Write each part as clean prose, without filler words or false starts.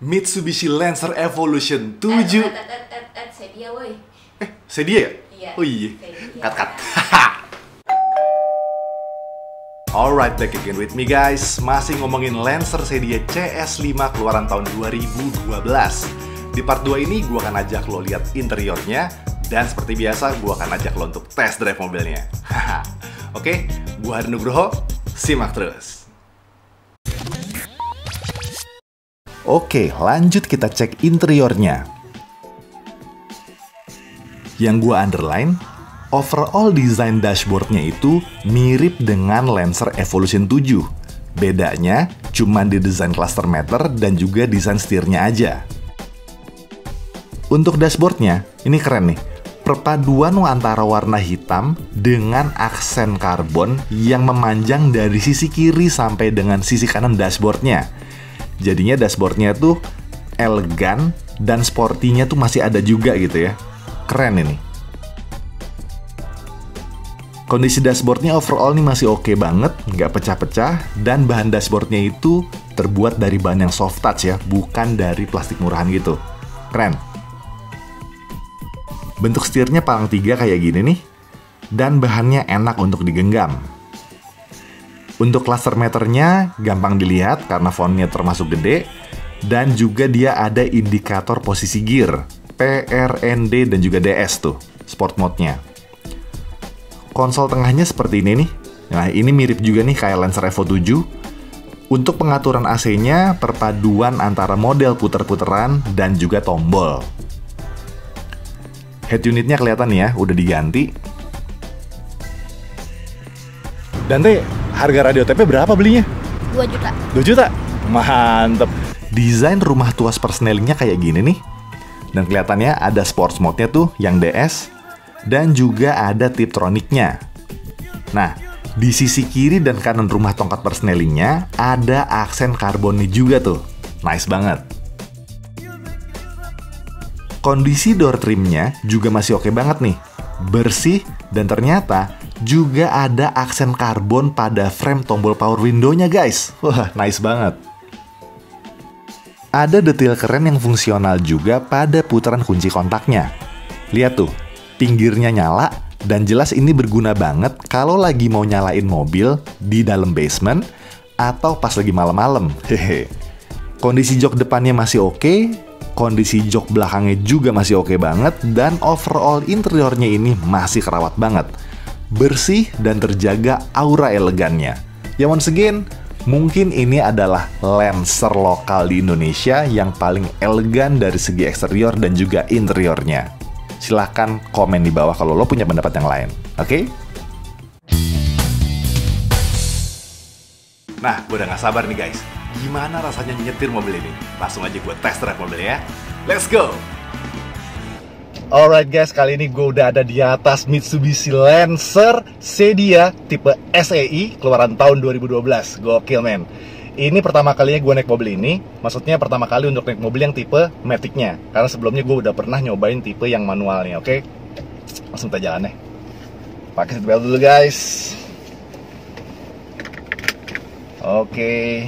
Mitsubishi Lancer Evolution 7. Sedia woi. Sedia ya? Iya. Oh iya. Sedia. Cut. Alright, back again with me guys. Masih ngomongin Lancer Sedia CS5 keluaran tahun 2012. Di part 2 ini gue akan ajak lo lihat interiornya. Dan seperti biasa, gue akan ajak lo untuk test drive mobilnya. Oke, gue Hari Nugroho. Simak terus. Oke, lanjut kita cek interiornya. Yang gue underline, overall desain dashboardnya itu mirip dengan Lancer Evolution 7. Bedanya cuma di desain cluster meter dan juga desain setirnya aja. Untuk dashboardnya, ini keren nih. Perpaduan antara warna hitam dengan aksen karbon yang memanjang dari sisi kiri sampai dengan sisi kanan dashboardnya. Jadinya dashboardnya tuh elegan dan sportinya tuh masih ada juga gitu ya. Keren ini. Kondisi dashboardnya overall nih masih oke banget, nggak pecah-pecah, dan bahan dashboardnya itu terbuat dari bahan yang soft touch ya, bukan dari plastik murahan gitu. Keren. Bentuk setirnya palang 3 kayak gini nih, dan bahannya enak untuk digenggam. Untuk cluster meternya gampang dilihat karena fontnya termasuk gede, dan juga dia ada indikator posisi gear, P, R, N, D, dan juga DS tuh, sport mode-nya. Konsol tengahnya seperti ini nih. Nah, ini mirip juga nih kayak Lancer Evo 7. Untuk pengaturan AC-nya, perpaduan antara model puter-puteran dan juga tombol. Head unitnya kelihatan ya, udah diganti. Dante, harga radio TP berapa belinya? 2 juta. 2 juta? Mantep. Desain rumah tuas persnelingnya kayak gini nih. Dan kelihatannya ada sports mode-nya tuh yang DS. Dan juga ada tiptroniknya. Nah, di sisi kiri dan kanan rumah tongkat persnelingnya ada aksen karbonnya juga tuh. Nice banget. Kondisi door trimnya juga masih oke banget nih. Bersih dan ternyata juga ada aksen karbon pada frame tombol power window-nya guys. Wah, nice banget. Ada detail keren yang fungsional juga pada putaran kunci kontaknya. Lihat tuh, pinggirnya nyala dan jelas ini berguna banget kalau lagi mau nyalain mobil di dalam basement atau pas lagi malam-malam. Hehe. Kondisi jok depannya masih oke. Kondisi jok belakangnya juga masih oke banget, dan overall interiornya ini masih kerawat banget. Bersih dan terjaga aura elegannya. Ya once again, mungkin ini adalah Lancer lokal di Indonesia yang paling elegan dari segi eksterior dan juga interiornya. Silahkan komen di bawah kalau lo punya pendapat yang lain, oke? Nah, gue udah gak sabar nih guys. Gimana rasanya nyetir mobil ini? Langsung aja gue test drive mobilnya ya. Let's go! Alright guys, kali ini gue udah ada di atas Mitsubishi Lancer Sedia tipe SEI keluaran tahun 2012. Gokil men. Ini pertama kalinya gue naik mobil ini. Maksudnya pertama kali untuk naik mobil yang tipe Matic-nya. Karena sebelumnya gue udah pernah nyobain tipe yang manualnya, oke? Langsung kita jalan deh. Pakai seatbelt dulu guys. Oke.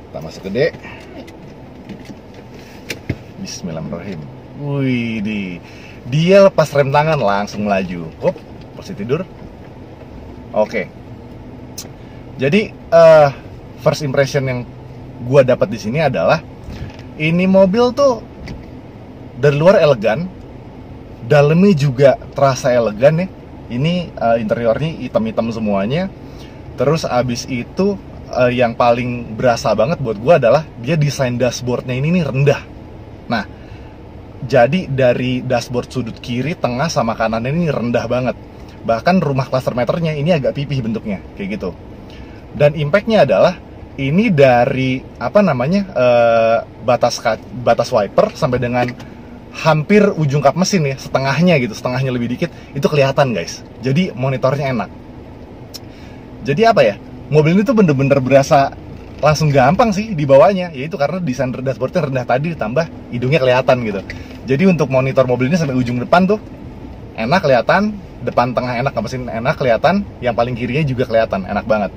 Kita masuk gede. Bismillahirrahmanirrahim. Wih, dia lepas rem tangan langsung melaju. Hop, posisi tidur. Oke. Jadi first impression yang gua dapat di sini adalah ini mobil tuh dari luar elegan, dalamnya juga terasa elegan ya. Ini interiornya hitam-hitam semuanya. Terus abis itu yang paling berasa banget buat gue adalah dia desain dashboardnya ini nih rendah. Nah, jadi dari dashboard sudut kiri, tengah, sama kanannya ini rendah banget. Bahkan rumah cluster meternya ini agak pipih bentuknya, kayak gitu. Dan impactnya adalah ini dari batas wiper sampai dengan hampir ujung kap mesin ya, setengahnya gitu, setengahnya lebih dikit, itu kelihatan guys. Jadi monitornya enak. Jadi apa ya? Mobil ini tuh bener-bener berasa langsung gampang sih dibawanya, yaitu karena desain dashboardnya rendah tadi ditambah hidungnya kelihatan gitu. Jadi untuk monitor mobil ini sampai ujung depan tuh enak kelihatan, depan tengah enak, mesin enak kelihatan, yang paling kirinya juga kelihatan, enak banget.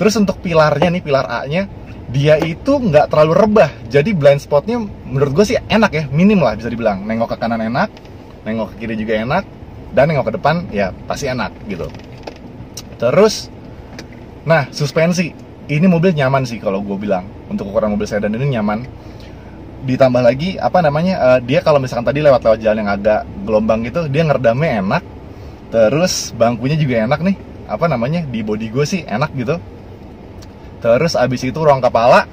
Terus untuk pilarnya nih, pilar A-nya dia itu nggak terlalu rebah. Jadi blind spotnya menurut gue sih enak ya, minim lah bisa dibilang. Nengok ke kanan enak, nengok ke kiri juga enak, dan nengok ke depan ya pasti enak gitu. Terus, nah suspensi, ini mobil nyaman sih kalau gue bilang. Untuk ukuran mobil sedan ini nyaman. Ditambah lagi apa namanya, dia kalau misalkan tadi lewat jalan yang agak gelombang gitu, dia ngeredamnya enak. Terus bangkunya juga enak nih, apa namanya, di body gue sih enak gitu. Terus abis itu ruang kepala,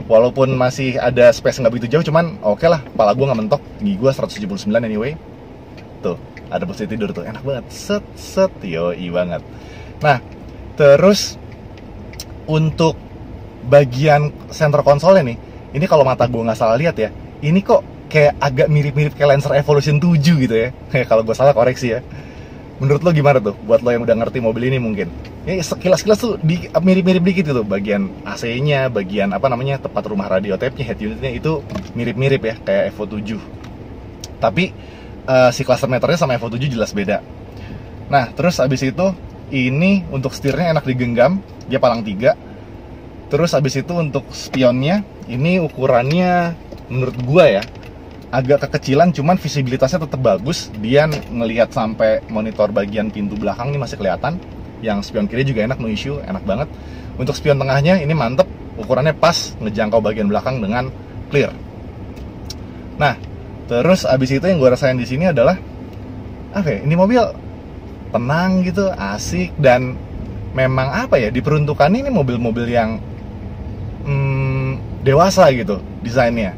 walaupun masih ada space nggak begitu jauh, cuman oke lah, kepala gue nggak mentok, gigi gue 179 anyway. Tuh, ada posisi tidur tuh, enak banget, set, yoi banget. Nah, terus untuk bagian center konsolnya nih, ini kalau mata gue nggak salah lihat ya, ini kok kayak agak mirip-mirip kayak Lancer Evolution 7 gitu ya. Kalau gue salah koreksi ya. Menurut lo gimana tuh? Buat lo yang udah ngerti mobil ini mungkin. Ya sekilas-kilas tuh mirip-mirip dikit gitu. Bagian AC-nya, bagian apa namanya, tempat rumah radio tape-nya, head unitnya itu mirip-mirip ya kayak Evo 7. Tapi si cluster meternya sama Evo 7 jelas beda. Nah, terus abis itu ini untuk setirnya enak digenggam, dia palang 3. Terus abis itu untuk spionnya, ini ukurannya menurut gua ya agak kekecilan, cuman visibilitasnya tetap bagus. Dia ngelihat sampai monitor bagian pintu belakang ini masih kelihatan. Yang spion kiri juga enak, no issue, enak banget. Untuk spion tengahnya ini mantep, ukurannya pas, ngejangkau bagian belakang dengan clear. Nah, terus abis itu yang gua rasain di sini adalah apa ya, ini mobil tenang gitu, asik, dan memang apa ya, diperuntukannya ini mobil-mobil yang dewasa gitu desainnya.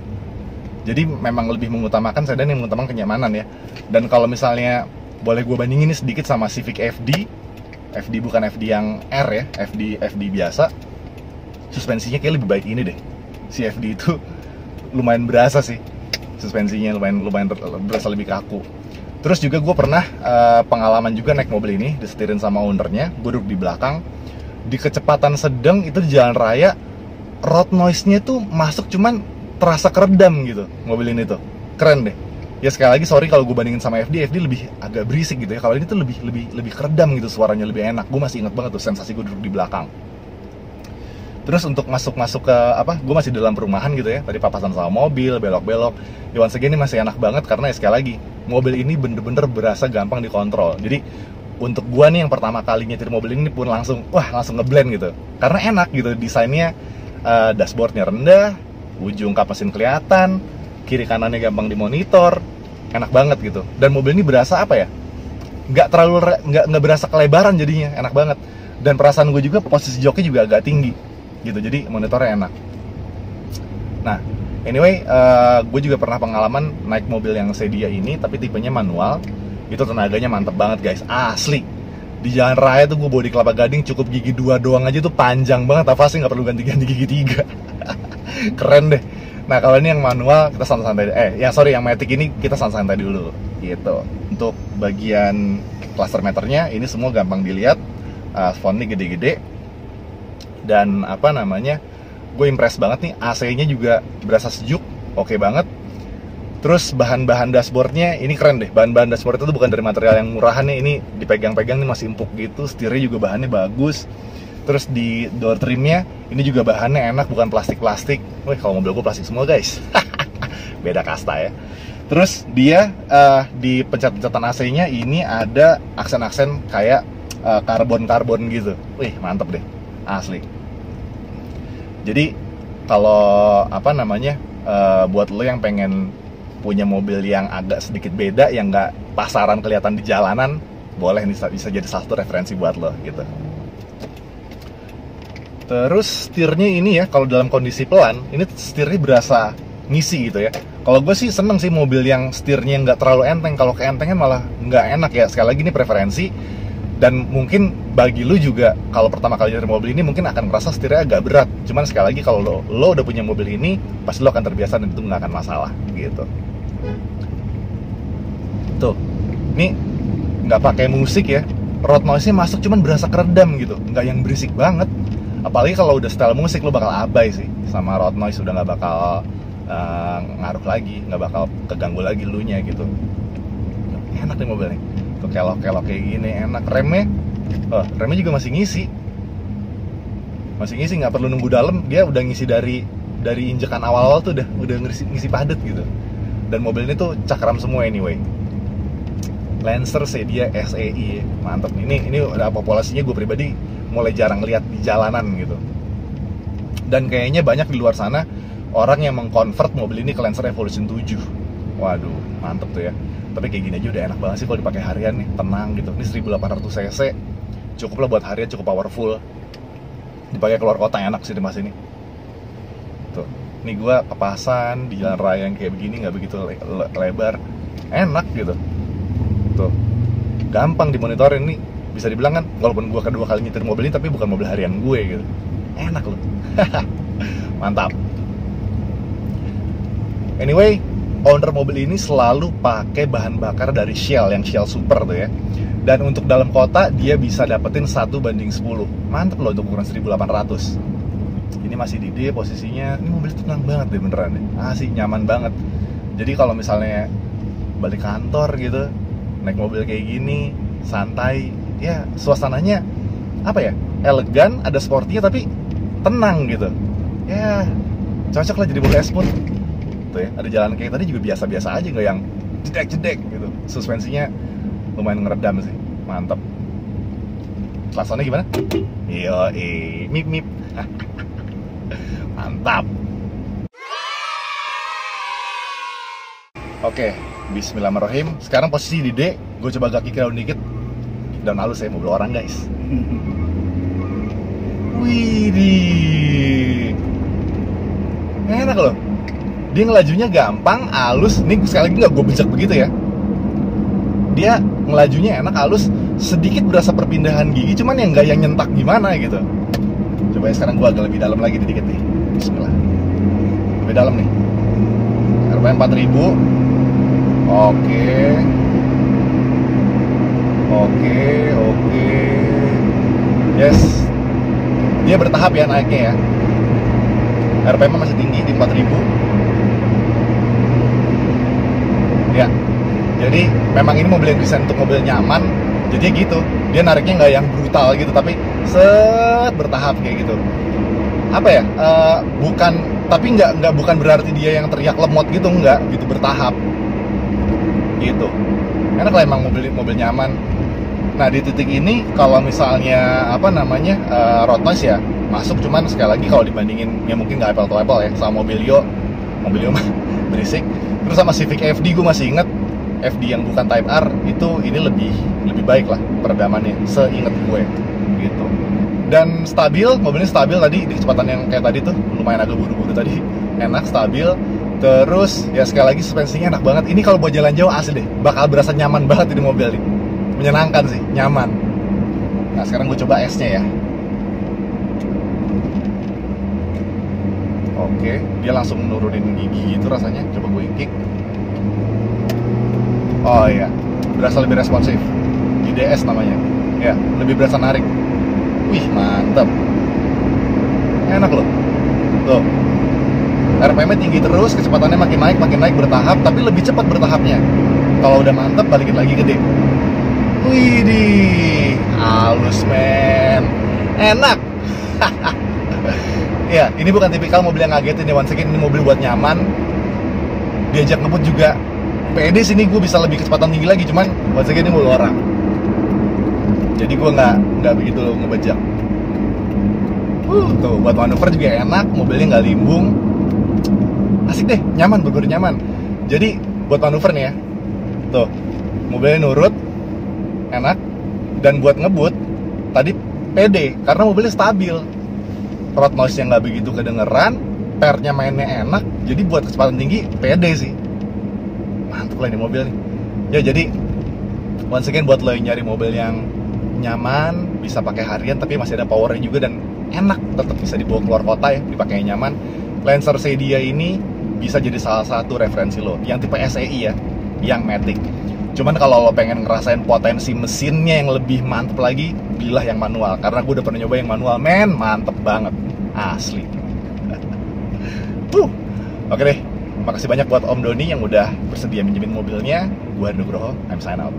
Jadi memang lebih mengutamakan sedan yang mengutamakan kenyamanan ya. Dan kalau misalnya boleh gue bandingin ini sedikit sama Civic FD bukan FD yang R ya, FD biasa, suspensinya kayak lebih baik ini deh. Si FD itu lumayan berasa sih, suspensinya lumayan berasa lebih kaku. Terus juga gue pernah pengalaman juga naik mobil ini, disetirin sama ownernya, gue duduk di belakang, di kecepatan sedang itu di jalan raya, road noise-nya tuh masuk cuman terasa keredam gitu mobil ini tuh. Keren deh. Ya sekali lagi sorry kalau gue bandingin sama FD lebih agak berisik gitu ya. Kalau ini tuh lebih keredam gitu, suaranya lebih enak. Gue masih inget banget tuh sensasi gue duduk di belakang. Terus untuk masuk ke apa? Gue masih dalam perumahan gitu ya. Tadi papasan sama mobil, belok-belok. Ya once again ini masih enak banget karena ya sekali lagi mobil ini bener-bener berasa gampang dikontrol. Jadi untuk gue nih yang pertama kali nyetir mobil ini pun langsung ngeblend gitu. Karena enak gitu desainnya. Dashboardnya rendah, ujung kap mesin kelihatan, kiri kanannya gampang dimonitor, enak banget gitu. Dan mobil ini berasa apa ya, nggak berasa kelebaran jadinya, enak banget. Dan perasaan gue juga posisi joknya juga agak tinggi gitu, jadi monitornya enak. Nah anyway, gue juga pernah pengalaman naik mobil yang Sedia ini, tapi tipenya manual. Itu tenaganya mantep banget guys, asli. Di jalan raya tuh gue bawa di Kelapa Gading cukup gigi 2 doang aja tuh panjang banget, nafasnya nggak perlu ganti-ganti gigi 3. Keren deh. Nah kalau ini yang manual kita santai-santai, yang Matic ini kita santai-santai dulu gitu. Untuk bagian cluster meternya ini semua gampang dilihat, fontnya gede-gede, dan apa namanya, gue impress banget nih, AC-nya juga berasa sejuk, oke banget. Terus bahan-bahan dashboardnya ini keren deh. Bahan-bahan dashboard itu bukan dari material yang murahan nih. Ini dipegang-pegang nih masih empuk gitu. Setirnya juga bahannya bagus. Terus di door trimnya ini juga bahannya enak, bukan plastik-plastik. Wih, kalau mobil gue plastik semua guys. Beda kasta ya. Terus dia di pencet-pencetan AC-nya ini ada aksen-aksen kayak karbon-karbon gitu. Wih, mantep deh. Asli. Jadi kalau apa namanya, buat lo yang pengen punya mobil yang agak sedikit beda, yang nggak pasaran kelihatan di jalanan, boleh nih, bisa jadi salah satu referensi buat lo gitu. Terus setirnya ini ya, kalau dalam kondisi pelan, ini setirnya berasa ngisi gitu ya. Kalau gue sih seneng sih mobil yang setirnya nggak terlalu enteng. Kalau keentengan malah nggak enak ya. Sekali lagi ini preferensi, dan mungkin bagi lu juga kalau pertama kali nyetir mobil ini mungkin akan merasa setirnya agak berat. Cuman sekali lagi kalau lo udah punya mobil ini, pasti lo akan terbiasa dan itu nggak akan masalah gitu. Tuh, ini nggak pakai musik ya, road noise-nya masuk cuman berasa keredam gitu, nggak yang berisik banget. Apalagi kalau udah setel musik, lo bakal abai sih sama road noise, udah nggak bakal ngaruh lagi, nggak bakal keganggu lagi lu nya gitu. Enak nih mobilnya, tuh kelok-kelok kayak gini enak. Remnya juga masih ngisi. Masih ngisi, nggak perlu nunggu dalam, dia udah ngisi dari injekan awal-awal tuh udah ngisi padat gitu. Dan mobil ini tuh cakram semua anyway. Lancer Sedia SEI, mantap. Ini udah populasinya gue pribadi mulai jarang lihat di jalanan gitu. Dan kayaknya banyak di luar sana orang yang mengkonvert mobil ini ke Lancer Evolution 7. Waduh, mantep tuh ya. Tapi kayak gini aja udah enak banget sih kalau dipakai harian nih, tenang gitu. Ini 1800 cc, cukup lah buat harian, cukup powerful. Dipakai keluar kota enak sih di mas ini. Tuh, nih gue papasan di jalan raya yang kayak begini, nggak begitu lebar, enak gitu. Tuh, gampang dimonitorin nih. Bisa dibilang kan, walaupun gue kedua kali nyetir mobil ini, tapi bukan mobil harian gue gitu. Enak loh. Mantap. Anyway, owner mobil ini selalu pakai bahan bakar dari Shell, yang Shell Super tuh ya. Dan untuk dalam kota dia bisa dapetin 1:10. Mantep loh untuk ukuran 1800. Ini masih di D posisinya. Ini mobil tenang banget deh beneran deh. Asik, nyaman banget. Jadi kalau misalnya balik kantor gitu, naik mobil kayak gini, santai, ya suasananya apa ya? Elegan, ada sportinya tapi tenang gitu. Ya, cocok lah jadi mobil sport. Tuh ya, ada jalan kayak tadi juga biasa-biasa aja, nggak yang jedek-jedek gitu. Suspensinya lumayan ngeredam sih, mantap. Klaksonnya gimana? Mip. Mantap. Oke, bismillahirrahmanirrahim. Sekarang posisi di D, gue coba agak kick down dikit. Dan halus ya, mobil orang guys. Widih, enak loh. Dia ngelajunya gampang, halus. Nih sekali lagi nggak gue bejak begitu ya. Dia ngelajunya enak, halus. Sedikit berasa perpindahan gigi, cuman yang nggak yang nyentak gimana gitu. Coba ya sekarang gue agak lebih dalam lagi dikit nih. Bismillah. Lebih dalam nih. RPM 4000. Oke. Yes. Dia bertahap ya naiknya ya. RPM masih tinggi di 4000. Ya, jadi memang ini mobil yang desain untuk mobil nyaman. Jadi gitu, dia nariknya nggak yang brutal gitu, tapi bertahap kayak gitu. Apa ya? Tapi bukan berarti dia yang teriak lemot gitu, nggak gitu, bertahap. Gitu. Enak lah emang mobil nyaman. Nah di titik ini kalau misalnya road noise ya masuk, cuman sekali lagi kalau dibandingin ya mungkin nggak apple to apple ya sama Mobilio mah berisik. Terus sama Civic FD, gue masih inget FD yang bukan Type R ini lebih baik lah peredamannya, seinget gue gitu. Dan stabil, mobilnya stabil tadi di kecepatan yang kayak tadi tuh, lumayan agak buru-buru tadi, enak, stabil. Terus ya sekali lagi suspensinya enak banget. Ini kalau buat jalan jauh asli deh, bakal berasa nyaman banget di mobil ini. Menyenangkan sih, nyaman. Nah sekarang gue coba S-nya ya. Oke, dia langsung nurunin gigi gitu rasanya. Coba gue kick. Oh iya, berasa lebih responsif. IDS namanya. Ya, lebih berasa narik. Wih, mantap. Enak loh. Tuh. RPM-nya tinggi terus, kecepatannya makin naik bertahap, tapi lebih cepat bertahapnya. Kalau udah mantap, balikin lagi gede. Widih, halus men. Enak. Ya, ini bukan tipikal mobil yang ngagetin ya, once again, ini mobil buat nyaman. Diajak ngebut juga pede sini, gue bisa lebih kecepatan tinggi lagi, cuman once again ini mobil orang. Jadi gue nggak begitu ngebejak. Tuh, buat manuver juga enak, mobilnya nggak limbung. Asik deh, nyaman, bener-bener nyaman. Jadi buat manuver nih ya, tuh, mobilnya nurut, enak. Dan buat ngebut, tadi pede, karena mobilnya stabil. Road noise yang nggak begitu kedengeran, pernya mainnya enak, jadi buat kecepatan tinggi pede sih. Mantap lah ini mobil nih. Ya jadi once again buat lo yang nyari mobil yang nyaman, bisa pakai harian tapi masih ada powernya juga dan enak, tetap bisa dibawa keluar kota ya, dipakai nyaman. Lancer Sedia ini bisa jadi salah satu referensi lo, yang tipe SEI ya, yang Matic. Cuman kalau lo pengen ngerasain potensi mesinnya yang lebih mantep lagi, pilih yang manual. Karena gue udah pernah nyoba yang manual, men, mantep banget, asli. Oke deh, makasih banyak buat Om Doni yang udah bersedia minjemin mobilnya. Gue Nugroho, I'm sign out.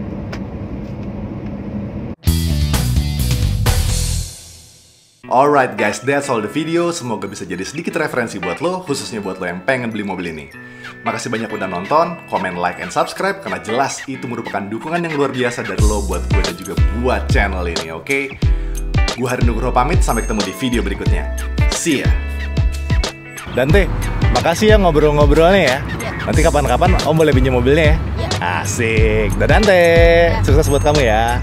Alright guys, that's all the video. Semoga bisa jadi sedikit referensi buat lo, khususnya buat lo yang pengen beli mobil ini. Makasih banyak udah nonton, komen, like, and subscribe, karena jelas itu merupakan dukungan yang luar biasa dari lo buat gue dan juga buat channel ini, oke? Gue Hari Nugroho pamit, sampai ketemu di video berikutnya. See ya! Dante, makasih ya ngobrol-ngobrolnya ya. Nanti kapan-kapan Om boleh pinjam mobilnya ya. Asik. Dadah Dante. Sukses buat kamu ya.